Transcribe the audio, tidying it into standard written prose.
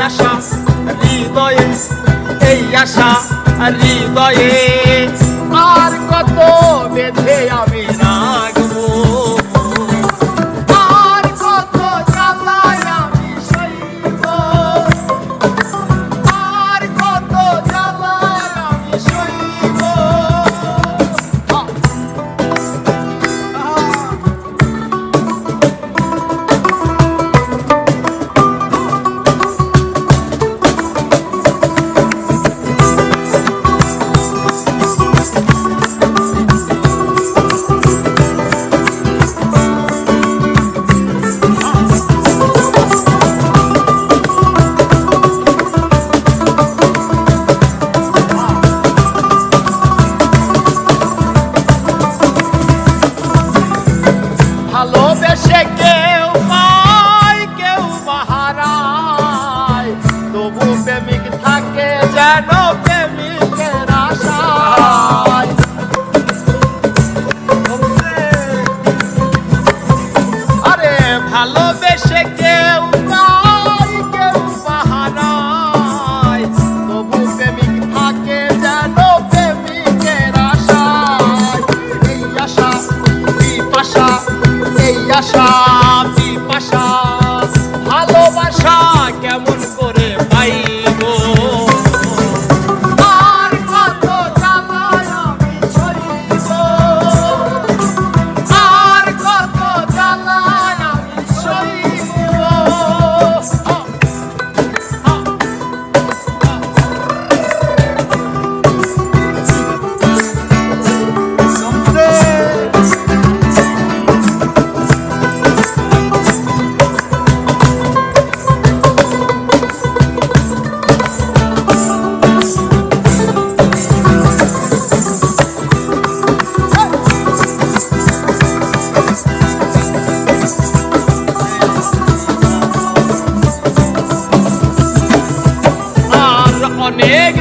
আশা হৃদয়ে, এই আশা হৃদয়ে আর কত বেঁধে আমি রাখবো, আর কত জ্বালায় আমি সইব, আর কত জ্বালায় আমি সইব। ভালোবেসে কেউ পায় কেউ হারায়, তবু প্রেমিক থাকে যেন প্রেমিকের আশায়। আরে ভালোবেসে কেউ পায় কেউ হারায়, তবু প্রেমিক থাকে যেন প্রেমিকের আশায়। এই আশা পিপাসা, এই আশা পিপাসা ভালোবাসা কেমন করে পাইব, আর কত জ্বালায় আমি সইব, আর কত জ্বালায় আমি সইব। অনেক